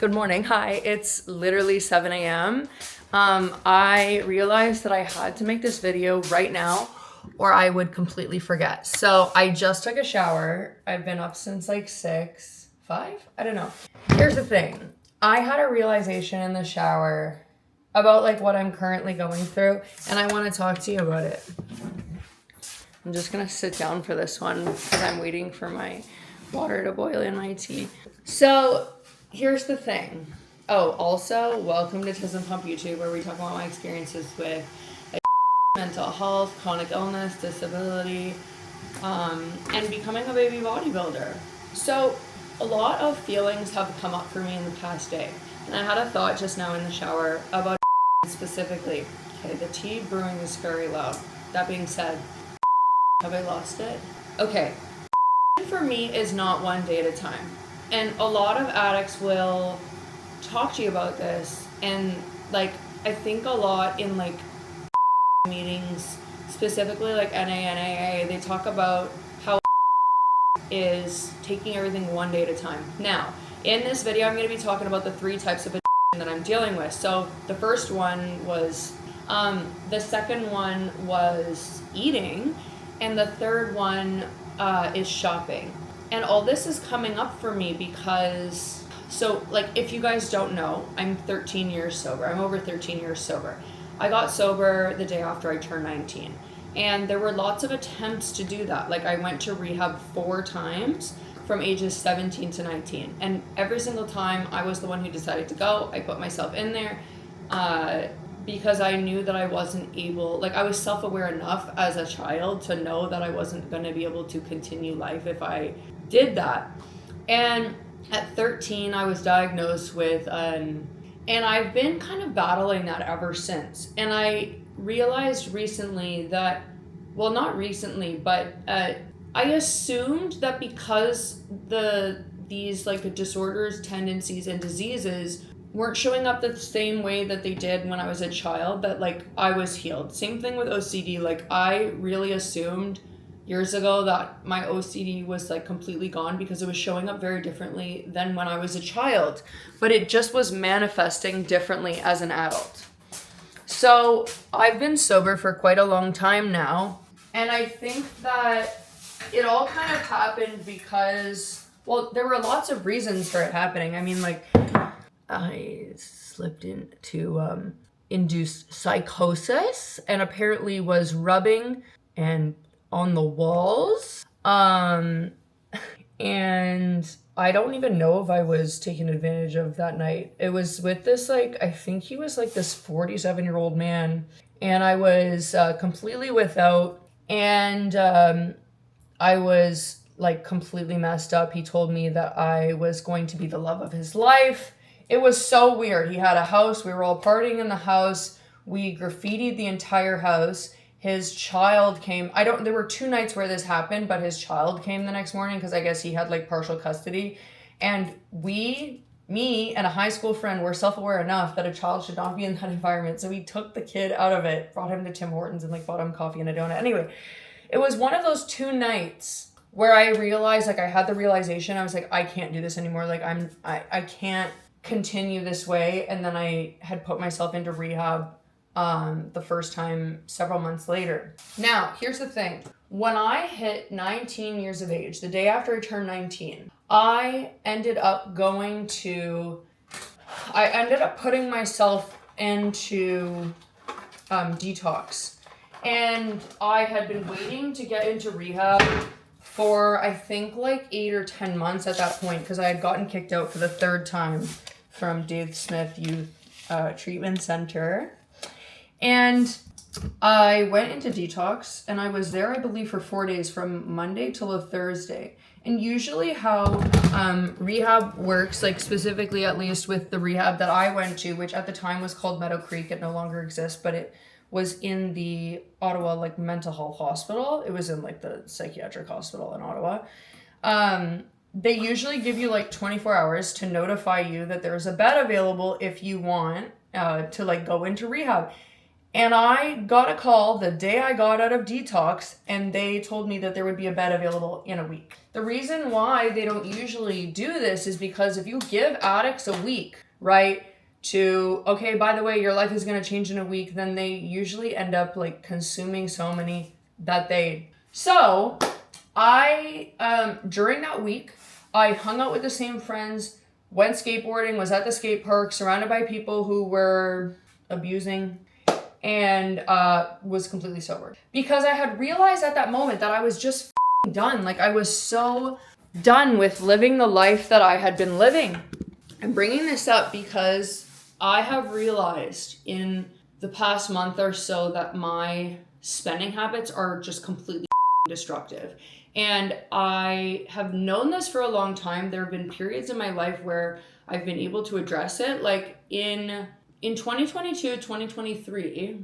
Good morning. Hi, it's literally 7 a.m. I realized that I had to make this video right now or I would completely forget. So I just took a shower. I've been up since like 6, 5? I don't know. Here's the thing. I had a realization in the shower about like what I'm currently going through, and I want to talk to you about it. I'm just gonna sit down for this one because I'm waiting for my water to boil in my tea. So here's the thing. Oh, also, welcome to Tis and Pump YouTube, where we talk about my experiences with mental health, chronic illness, disability, and becoming a baby bodybuilder. So a lot of feelings have come up for me in the past day, and I had a thought just now in the shower about specifically. Okay, the tea brewing is very loud. That being said, have I lost it? Okay. For me is not one day at a time. And a lot of addicts will talk to you about this. And like, I think a lot in like meetings, specifically like NA, they talk about how is taking everything one day at a time. Now, in this video, I'm going to be talking about the 3 types of addiction that I'm dealing with. So the first one was, the second one was eating. And the third one is shopping. And all this is coming up for me because, so like if you guys don't know, I'm 13 years sober. I'm over 13 years sober. I got sober the day after I turned 19. And there were lots of attempts to do that. Like I went to rehab 4 times from ages 17 to 19. And every single time I was the one who decided to go. I put myself in there. Because I knew that I wasn't able, like I was self-aware enough as a child to know that I wasn't going to be able to continue life if I did that. And at 13, I was diagnosed with, and I've been kind of battling that ever since. And I realized recently that, well, not recently, but I assumed that because these like disorders, tendencies, and diseases weren't showing up the same way that they did when I was a child, that like I was healed. Same thing with OCD. Like I really assumed years ago that my OCD was like completely gone because it was showing up very differently than when I was a child, but it just was manifesting differently as an adult. So I've been sober for quite a long time now, and I think that it all kind of happened because, well, there were lots of reasons for it happening. I mean, like, I slipped into induced psychosis and apparently was rubbing and on the walls. And I don't even know if I was taken advantage of that night. It was with this, like, I think he was like this 47-year-old man, and I was completely without, and I was like completely messed up. He told me that I was going to be the love of his life. It was so weird. He had a house. We were all partying in the house. We graffitied the entire house. His child came. There were 2 nights where this happened, but his child came the next morning because I guess he had like partial custody. And me and a high school friend were self-aware enough that a child should not be in that environment. So we took the kid out of it, brought him to Tim Hortons and like bought him coffee and a donut. Anyway, it was one of those 2 nights where I realized, like I had the realization, I was like, I can't do this anymore. Like I can't continue this way. And then I had put myself into rehab the first time several months later. Now, here's the thing. When I hit 19 years of age, the day after I turned 19, I ended up putting myself into Detox. And I had been waiting to get into rehab for I think like 8 or 10 months at that point, because I had gotten kicked out for the 3rd time from Dave Smith Youth Treatment Center. And I went into Detox, and I was there, I believe, for 4 days from Monday till a Thursday. And usually how rehab works, like specifically at least with the rehab that I went to, which at the time was called Meadow Creek, it no longer exists, but it was in the Ottawa like mental health hospital. It was in like the psychiatric hospital in Ottawa. They usually give you like 24 hours to notify you that there's a bed available if you want to like go into rehab. And I got a call the day I got out of detox, and they told me that there would be a bed available in a week. The reason why they don't usually do this is because if you give addicts a week, right, to, okay, by the way, your life is going to change in a week, then they usually end up like consuming so many that they. So I, during that week, I hung out with the same friends, went skateboarding, was at the skate park, surrounded by people who were abusing, and was completely sober. Because I had realized at that moment that I was just done. Like, I was so done with living the life that I had been living. I'm bringing this up because I have realized in the past month or so that my spending habits are just completely destructive. And I have known this for a long time. There have been periods in my life where I've been able to address it. Like in 2022, 2023,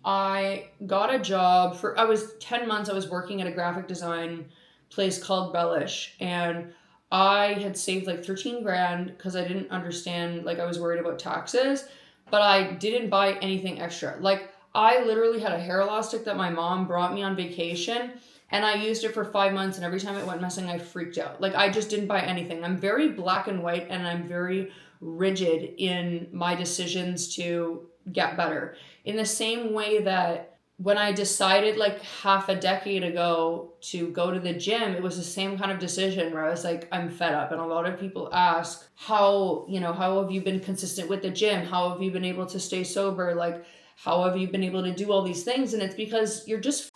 I got a job for, I was 10 months, I was working at a graphic design place called Bellish, and I had saved like 13 grand because I didn't understand, like I was worried about taxes, but I didn't buy anything extra. Like I literally had a hair elastic that my mom brought me on vacation, and I used it for 5 months, and every time it went missing, I freaked out. Like I just didn't buy anything. I'm very black and white, and I'm very rigid in my decisions to get better. In the same way that when I decided like half a decade ago to go to the gym, it was the same kind of decision where I was like, I'm fed up. And a lot of people ask, how have you been consistent with the gym? How have you been able to stay sober? Like, how have you been able to do all these things? And it's because you're just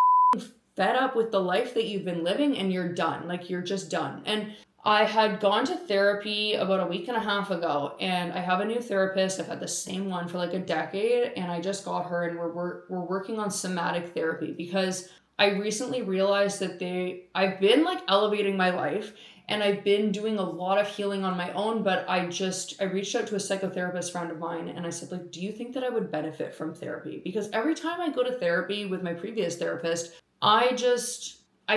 fed up with the life that you've been living, and you're done. Like, you're just done. And I had gone to therapy about a week and a half ago, and I have a new therapist. I've had the same one for like a decade, and I just got her, and we're working on somatic therapy because I recently realized that I've been like elevating my life, and I've been doing a lot of healing on my own, but I reached out to a psychotherapist friend of mine, and I said, like, do you think that I would benefit from therapy? Because every time I go to therapy with my previous therapist, I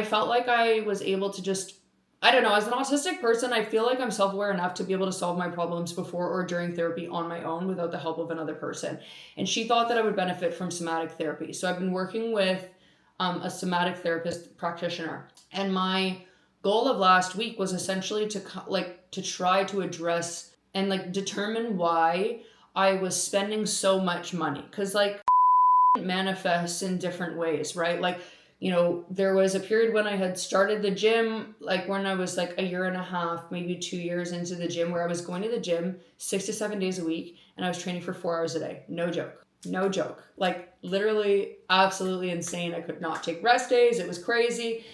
felt like I was able to just, I don't know, as an autistic person, I feel like I'm self-aware enough to be able to solve my problems before or during therapy on my own without the help of another person. And she thought that I would benefit from somatic therapy. So I've been working with a somatic therapist practitioner. And my goal of last week was essentially to try to address and like determine why I was spending so much money. Because like manifests in different ways, right? Like, there was a period when I had started the gym, like when I was like a year and a half, maybe 2 years into the gym, where I was going to the gym 6 to 7 days a week, and I was training for 4 hours a day. No joke. Like literally absolutely insane. I could not take rest days. It was crazy.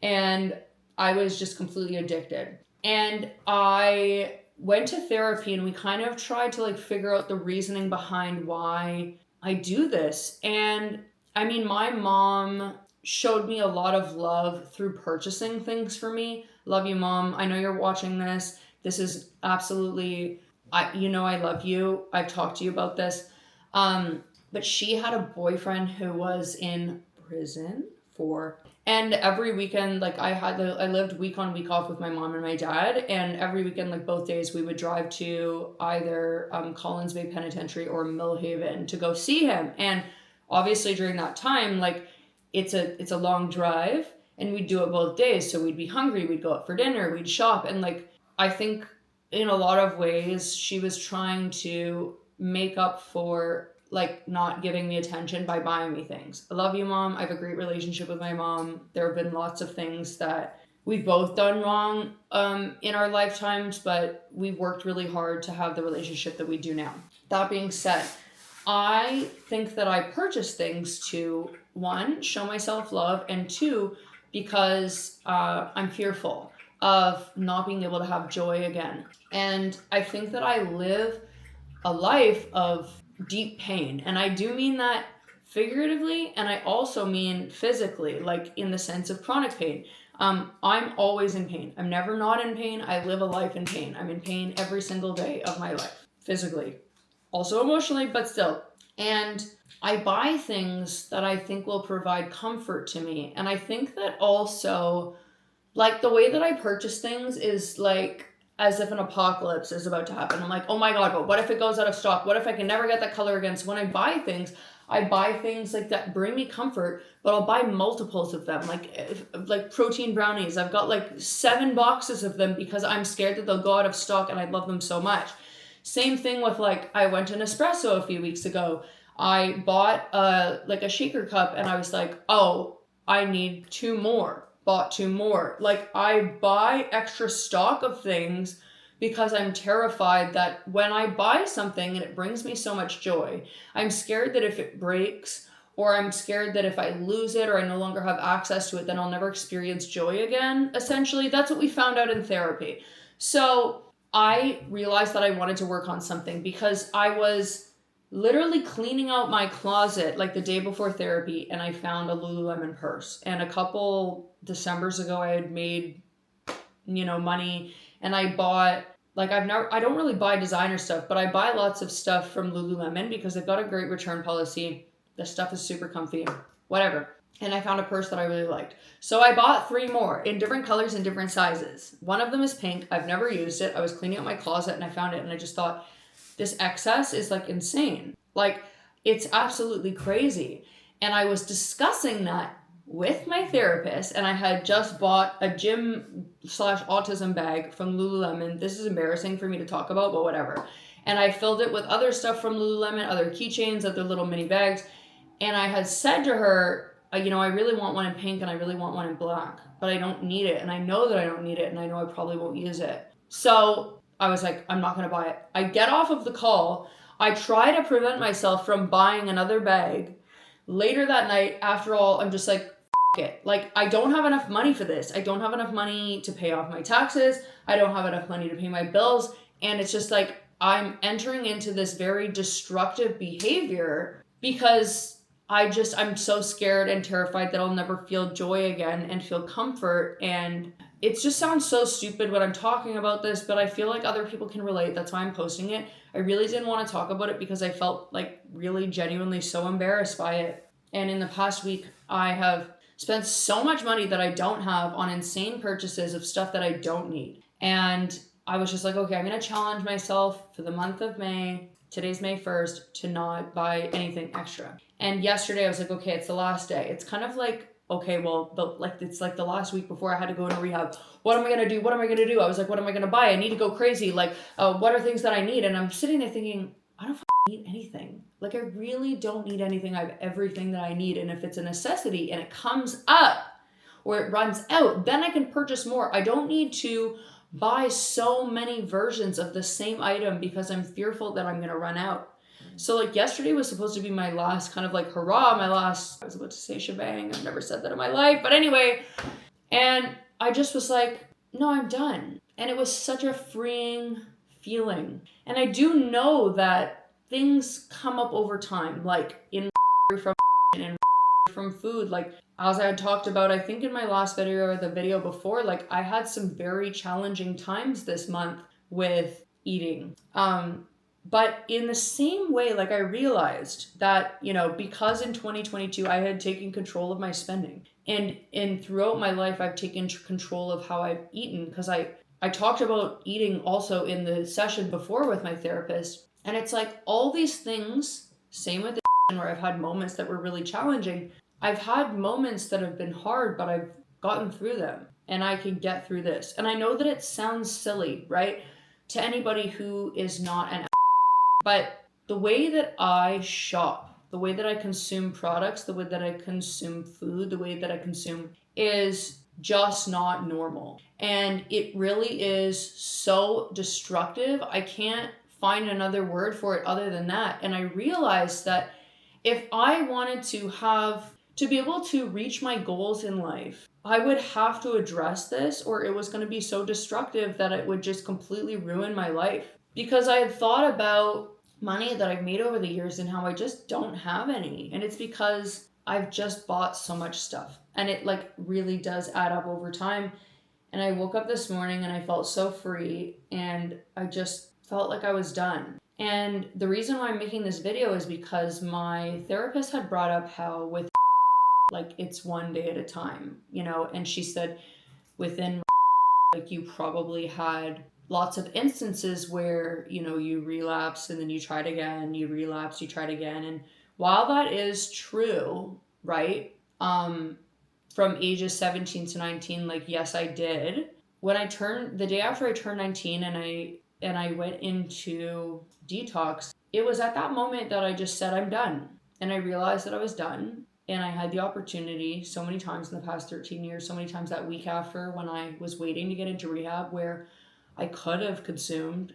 And I was just completely addicted. And I went to therapy, and we kind of tried to like figure out the reasoning behind why I do this. And I mean, my mom showed me a lot of love through purchasing things for me. Love you, Mom. I know you're watching this. This is absolutely, I love you. I've talked to you about this. But she had a boyfriend who was in prison and every weekend, like I lived week on, week off with my mom and my dad. And every weekend, like both days, we would drive to either Collins Bay Penitentiary or Millhaven to go see him. And obviously during that time, like, it's a long drive, and we'd do it both days. So we'd be hungry, we'd go out for dinner, we'd shop. And like, I think in a lot of ways, she was trying to make up for like not giving me attention by buying me things. I love you, Mom. I have a great relationship with my mom. There have been lots of things that we've both done wrong in our lifetimes, but we've worked really hard to have the relationship that we do now. That being said, I think that I purchase things to, one, show myself love, and two, because I'm fearful of not being able to have joy again. And I think that I live a life of deep pain. And I do mean that figuratively, and I also mean physically, like in the sense of chronic pain. I'm always in pain. I'm never not in pain. I live a life in pain. I'm in pain every single day of my life, physically. Also emotionally, but still. And I buy things that I think will provide comfort to me. And I think that also, like, the way that I purchase things is like as if an apocalypse is about to happen. I'm like, oh my God, but what if it goes out of stock? What if I can never get that color again? So when I buy things, I buy things like that bring me comfort, but I'll buy multiples of them. Like protein brownies. I've got like 7 boxes of them because I'm scared that they'll go out of stock and I love them so much. Same thing with like, I went to Nespresso a few weeks ago. I bought a shaker cup and I was like, oh, I need 2 more. Bought 2 more. Like, I buy extra stock of things because I'm terrified that when I buy something and it brings me so much joy, I'm scared that if it breaks, or I'm scared that if I lose it or I no longer have access to it, then I'll never experience joy again. Essentially, that's what we found out in therapy. So I realized that I wanted to work on something because I was literally cleaning out my closet like the day before therapy, and I found a Lululemon purse. And a couple Decembers ago, I had made, money, and I bought, like, I don't really buy designer stuff, but I buy lots of stuff from Lululemon because they've got a great return policy. The stuff is super comfy, whatever. And I found a purse that I really liked. So I bought 3 more in different colors and different sizes. One of them is pink. I've never used it. I was cleaning out my closet and I found it and I just thought, this excess is like insane. Like, it's absolutely crazy. And I was discussing that with my therapist, and I had just bought a gym/autism bag from Lululemon. This is embarrassing for me to talk about, but whatever. And I filled it with other stuff from Lululemon, other keychains, other little mini bags. And I had said to her, I really want one in pink and I really want one in black, but I don't need it. And I know that I don't need it, and I know I probably won't use it. So I was like, I'm not going to buy it. I get off of the call. I try to prevent myself from buying another bag. Later that night, after all, I'm just like, F it. Like, I don't have enough money for this. I don't have enough money to pay off my taxes. I don't have enough money to pay my bills. And it's just like, I'm entering into this very destructive behavior because I'm so scared and terrified that I'll never feel joy again and feel comfort. And it just sounds so stupid when I'm talking about this, but I feel like other people can relate. That's why I'm posting it. I really didn't want to talk about it because I felt like really genuinely so embarrassed by it. And in the past week, I have spent so much money that I don't have on insane purchases of stuff that I don't need. And I was just like, okay, I'm going to challenge myself for the month of May. Today's May 1st, to not buy anything extra. And yesterday I was like, okay, it's the last day. It's kind of like, okay, well, it's like the last week before I had to go into rehab. What am I going to do? What am I going to do? I was like, what am I going to buy? I need to go crazy. Like, what are things that I need? And I'm sitting there thinking, I don't need anything. Like, I really don't need anything. I have everything that I need. And if it's a necessity and it comes up or it runs out, then I can purchase more. I don't need to buy so many versions of the same item because I'm fearful that I'm going to run out. So like yesterday was supposed to be my last kind of like hurrah, I was about to say shebang. I've never said that in my life, but anyway. And I just was like, no, I'm done. And it was such a freeing feeling. And I do know that things come up over time, like in from food. Like, as I had talked about, I think in my last video or the video before, like I had some very challenging times this month with eating. But in the same way, like I realized that, because in 2022, I had taken control of my spending, and throughout my life, I've taken control of how I've eaten, because I talked about eating also in the session before with my therapist. And it's like all these things, same with the where I've had moments that were really challenging. I've had moments that have been hard, but I've gotten through them and I can get through this. And I know that it sounds silly, right? To anybody who is not an but the way that I shop, the way that I consume products, the way that I consume food, the way that I consume is just not normal. And it really is so destructive. I can't find another word for it other than that. And I realized that if I wanted to be able to reach my goals in life, I would have to address this, or it was going to be so destructive that it would just completely ruin my life. Because I had thought about money that I've made over the years and how I just don't have any. And it's because I've just bought so much stuff. And it like really does add up over time. And I woke up this morning and I felt so free, and I just felt like I was done. And the reason why I'm making this video is because my therapist had brought up how with like it's one day at a time, and she said within like you probably had lots of instances where, you relapse and then you tried again, you relapse, you tried again. And while that is true, right? From ages 17 to 19, like, yes, I did. When the day after I turned 19 and I went into detox, it was at that moment that I just said, I'm done. And I realized that I was done. And I had the opportunity so many times in the past 13 years, so many times that week after when I was waiting to get into rehab, where I could have consumed,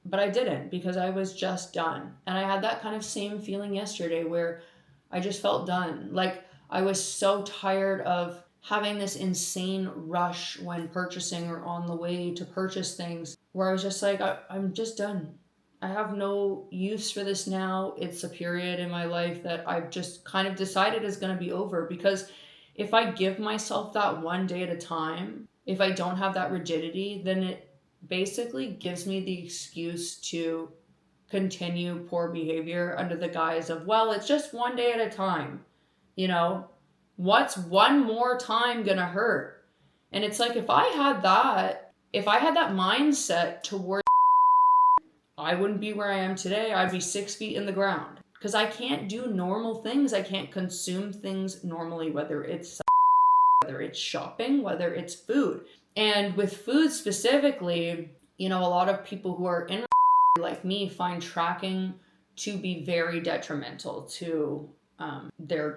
but I didn't because I was just done. And I had that kind of same feeling yesterday where I just felt done. Like, I was so tired of having this insane rush when purchasing or on the way to purchase things, where I was just like, I'm just done. I have no use for this now. It's a period in my life that I've just kind of decided is going to be over, because if I give myself that one day at a time, if I don't have that rigidity, then it basically gives me the excuse to continue poor behavior under the guise of, well, it's just one day at a time. You know, what's one more time gonna hurt? And it's like, if I had that mindset toward, I wouldn't be where I am today. I'd be 6 feet in the ground, because I can't do normal things. I can't consume things normally, whether it's shopping, whether it's food. And with food specifically, you know, a lot of people who are in like me find tracking to be very detrimental to their.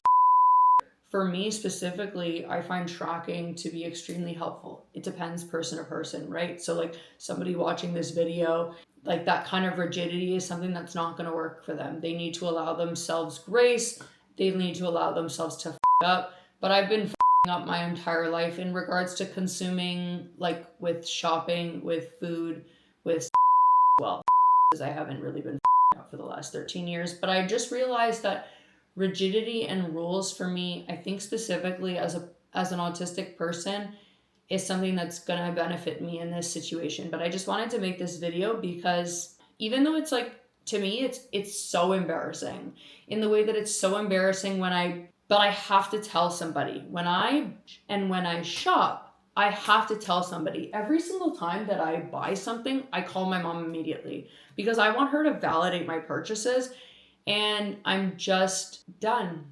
For me specifically, I find tracking to be extremely helpful. It depends person to person, right? So like somebody watching this video, like that kind of rigidity is something that's not going to work for them. They need to allow themselves grace. They need to allow themselves to up. But I've been up my entire life in regards to consuming, like with shopping, with food, with, well, because I haven't really been up for the last 13 years. But I just realized that rigidity and rules for me, I think specifically as an autistic person, is something that's going to benefit me in this situation. But I just wanted to make this video because even though it's like, to me, it's so embarrassing in the way that it's so embarrassing but I have to tell somebody when I shop, I have to tell somebody every single time that I buy something. I call my mom immediately because I want her to validate my purchases, and I'm just done.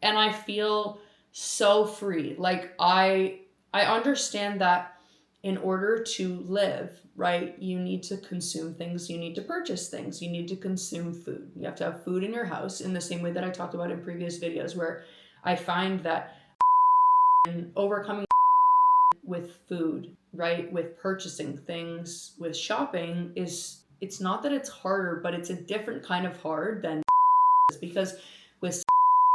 And I feel so free. Like I understand that in order to live, right, you need to consume things, you need to purchase things, you need to consume food. You have to have food in your house, in the same way that I talked about in previous videos, where I find that overcoming with food, right, with purchasing things, with shopping, it's not that it's harder, but it's a different kind of hard than because with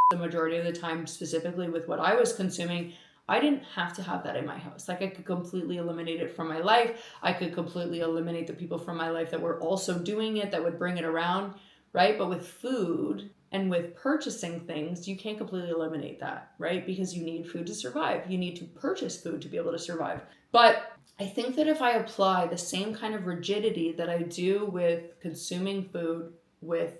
the majority of the time, specifically with what I was consuming, I didn't have to have that in my house. Like I could completely eliminate it from my life. I could completely eliminate the people from my life that were also doing it, that would bring it around, right? But with food and with purchasing things, you can't completely eliminate that, right? Because you need food to survive. You need to purchase food to be able to survive. But I think that if I apply the same kind of rigidity that I do with consuming food, with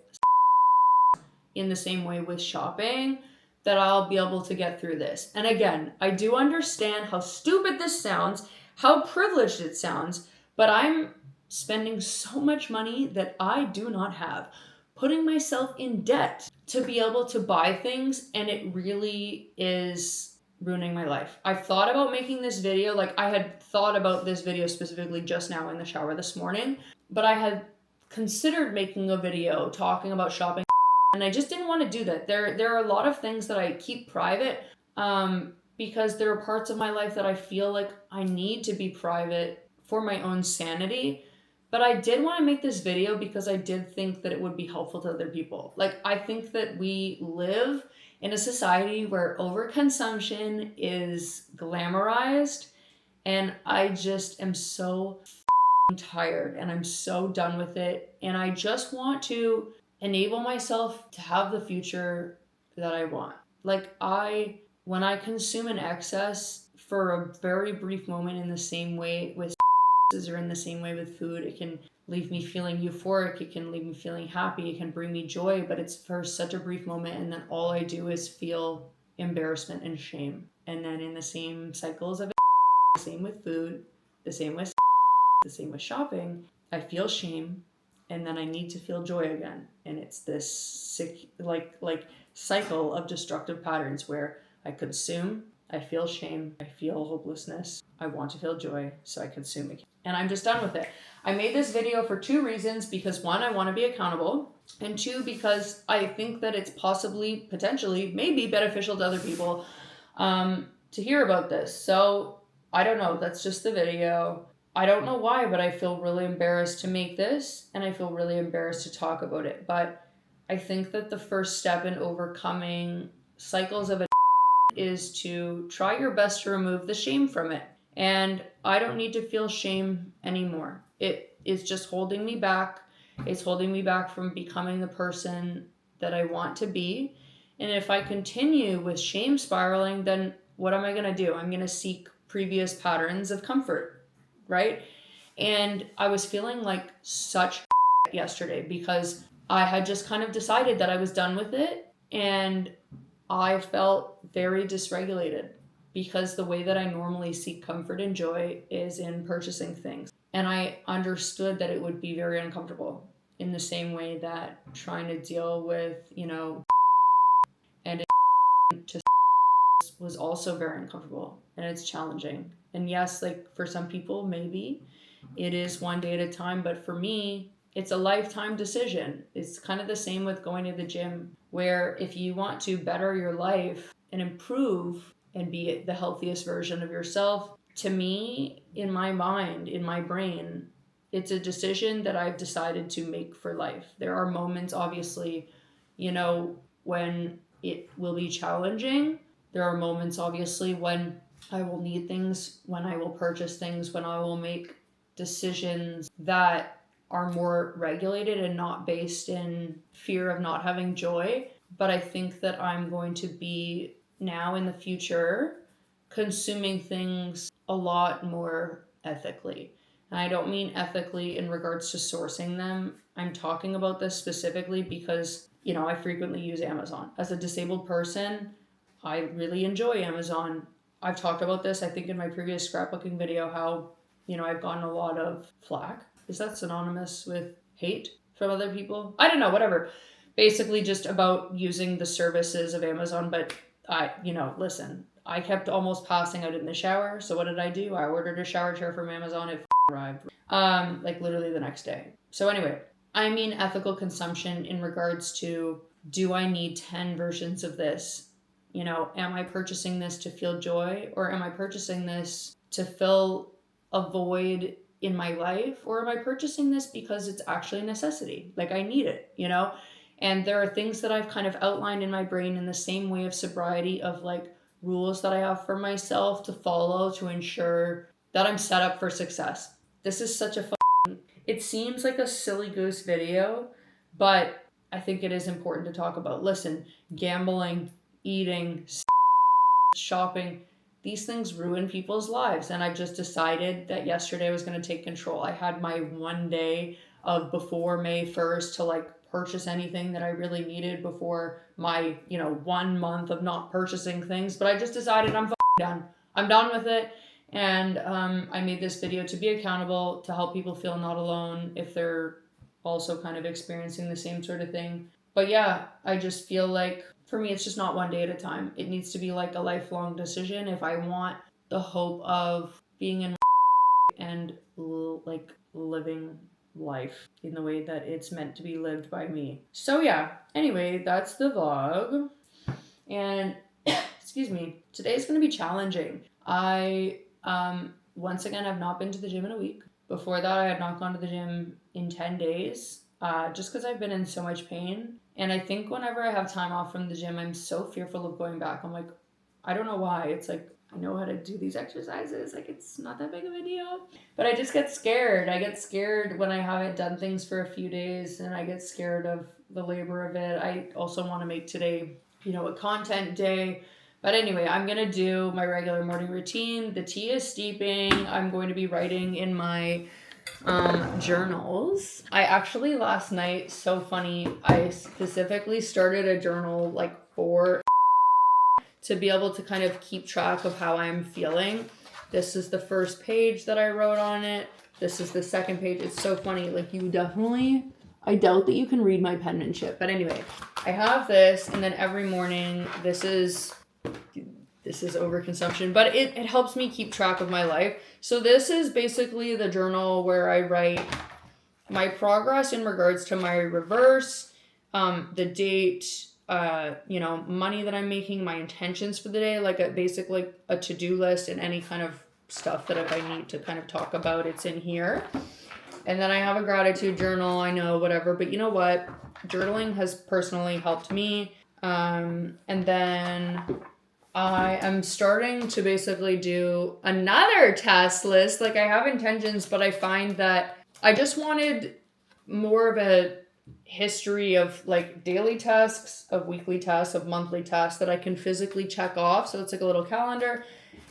in the same way with shopping, that I'll be able to get through this. And again, I do understand how stupid this sounds, how privileged it sounds, but I'm spending so much money that I do not have, putting myself in debt to be able to buy things, and it really is ruining my life. I've thought about making this video, like I had thought about this video specifically just now in the shower this morning, but I had considered making a video talking about shopping, and I just didn't want to do that. There are a lot of things that I keep private because there are parts of my life that I feel like I need to be private for my own sanity. But I did want to make this video because I did think that it would be helpful to other people. Like, I think that we live in a society where overconsumption is glamorized, and I just am so tired and I'm so done with it. And I just want to enable myself to have the future that I want. Like when I consume in excess for a very brief moment, in the same way with or in the same way with food, it can leave me feeling euphoric, it can leave me feeling happy, it can bring me joy, but it's for such a brief moment, and then all I do is feel embarrassment and shame. And then in the same cycles of it, the same with food, the same with shopping, I feel shame and then I need to feel joy again. And it's this sick, like cycle of destructive patterns where I consume, I feel shame, I feel hopelessness, I want to feel joy, so I consume again. And I'm just done with it. I made this video for 2 reasons, because 1, I want to be accountable, and 2, because I think that it's possibly, potentially, maybe beneficial to other people to hear about this. So I don't know, that's just the video. I don't know why, but I feel really embarrassed to make this, and I feel really embarrassed to talk about it. But I think that the first step in overcoming cycles of is to try your best to remove the shame from it. And I don't need to feel shame anymore. It is just holding me back. It's holding me back from becoming the person that I want to be. And if I continue with shame spiraling, then what am I going to do? I'm going to seek previous patterns of comfort, right? And I was feeling like such yesterday because I had just kind of decided that I was done with it, and I felt very dysregulated because the way that I normally seek comfort and joy is in purchasing things. And I understood that it would be very uncomfortable in the same way that trying to deal with, and it just was also very uncomfortable, and it's challenging. And yes, like for some people, maybe it is one day at a time, but for me, it's a lifetime decision. It's kind of the same with going to the gym, where if you want to better your life and improve and be the healthiest version of yourself, to me, in my mind, in my brain, it's a decision that I've decided to make for life. There are moments, obviously, when it will be challenging. There are moments, obviously, when I will need things, when I will purchase things, when I will make decisions that are more regulated and not based in fear of not having joy. But I think that I'm going to be now in the future consuming things a lot more ethically. And I don't mean ethically in regards to sourcing them. I'm talking about this specifically because, I frequently use Amazon. As a disabled person, I really enjoy Amazon. I've talked about this, I think, in my previous scrapbooking video, how, I've gotten a lot of flack. Is that synonymous with hate from other people? I don't know, whatever. Basically just about using the services of Amazon. But listen, I kept almost passing out in the shower. So what did I do? I ordered a shower chair from Amazon. It arrived literally the next day. So anyway, I mean ethical consumption in regards to, do I need 10 versions of this? Am I purchasing this to feel joy, or am I purchasing this to fill a void in my life, or am I purchasing this because it's actually a necessity? Like I need it, And there are things that I've kind of outlined in my brain in the same way of sobriety, of like rules that I have for myself to follow to ensure that I'm set up for success. This is such a it seems like a silly goose video, but I think it is important to talk about. Listen, gambling, eating, shopping, these things ruin people's lives. And I've just decided that yesterday I was going to take control. I had my one day of before May 1st to purchase anything that I really needed before my, 1 month of not purchasing things. But I just decided I'm done. I'm done with it. And I made this video to be accountable, to help people feel not alone if they're also kind of experiencing the same sort of thing. But yeah, I just feel like for me, it's just not one day at a time. It needs to be like a lifelong decision if I want the hope of being in and living life in the way that it's meant to be lived by me. So yeah, anyway, that's the vlog. And excuse me, today's going to be challenging. I, once again, have not been to the gym in a week. Before that, I had not gone to the gym in 10 days, just because I've been in so much pain. And I think whenever I have time off from the gym, I'm so fearful of going back. I'm like, I don't know why. It's like, I know how to do these exercises. Like, it's not that big of a deal. But I just get scared. I get scared when I haven't done things for a few days, and I get scared of the labor of it. I also want to make today, a content day. But anyway, I'm going to do my regular morning routine. The tea is steeping. I'm going to be writing in my journals. I actually last night, so funny, I specifically started a journal for to be able to kind of keep track of how I'm feeling. This is the first page that I wrote on it. This is the second page. It's so funny. You definitely I doubt that you can read my penmanship. But anyway, I have this, and then every morning, this is overconsumption, but it helps me keep track of my life. So this is basically the journal where I write my progress in regards to my reverse, the date, money that I'm making, my intentions for the day, like basically a to-do list, and any kind of stuff that if I need to kind of talk about, it's in here. And then I have a gratitude journal, I know, whatever, but you know what? Journaling has personally helped me. And then I am starting to basically do another task list. Like, I have intentions, but I find that I just wanted more of a history of like daily tasks, of weekly tasks, of monthly tasks that I can physically check off. So it's like a little calendar.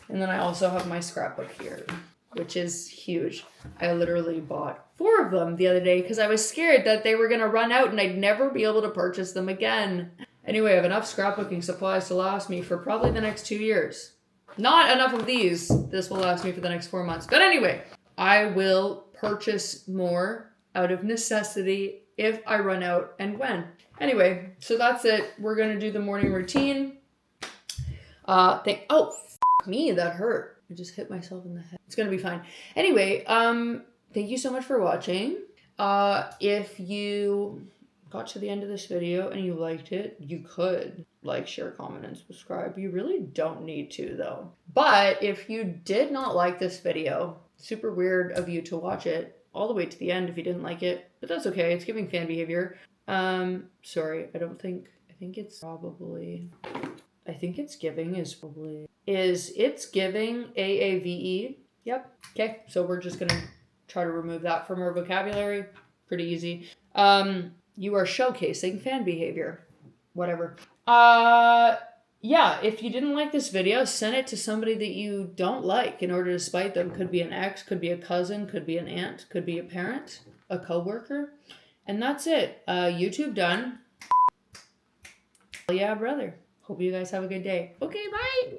And then I also have my scrapbook here, which is huge. I literally bought 4 of them the other day because I was scared that they were going to run out and I'd never be able to purchase them again. Anyway, I have enough scrapbooking supplies to last me for probably the next 2 years. Not enough of these. This will last me for the next 4 months. But anyway, I will purchase more out of necessity if I run out and when. Anyway, so that's it. We're going to do the morning routine. Me, that hurt. I just hit myself in the head. It's going to be fine. Anyway, thank you so much for watching. If you got to the end of this video and you liked it, you could like, share, comment, and subscribe. You really don't need to though. But if you did not like this video, super weird of you to watch it all the way to the end if you didn't like it, but that's okay. It's giving fan behavior. Sorry, I think it's giving AAVE. Yep. Okay. So we're just going to try to remove that from our vocabulary. Pretty easy. You are showcasing fan behavior. Whatever. Yeah, if you didn't like this video, send it to somebody that you don't like in order to spite them. Could be an ex, could be a cousin, could be an aunt, could be a parent, a coworker. And that's it. YouTube done. Yeah, brother. Hope you guys have a good day. Okay, bye.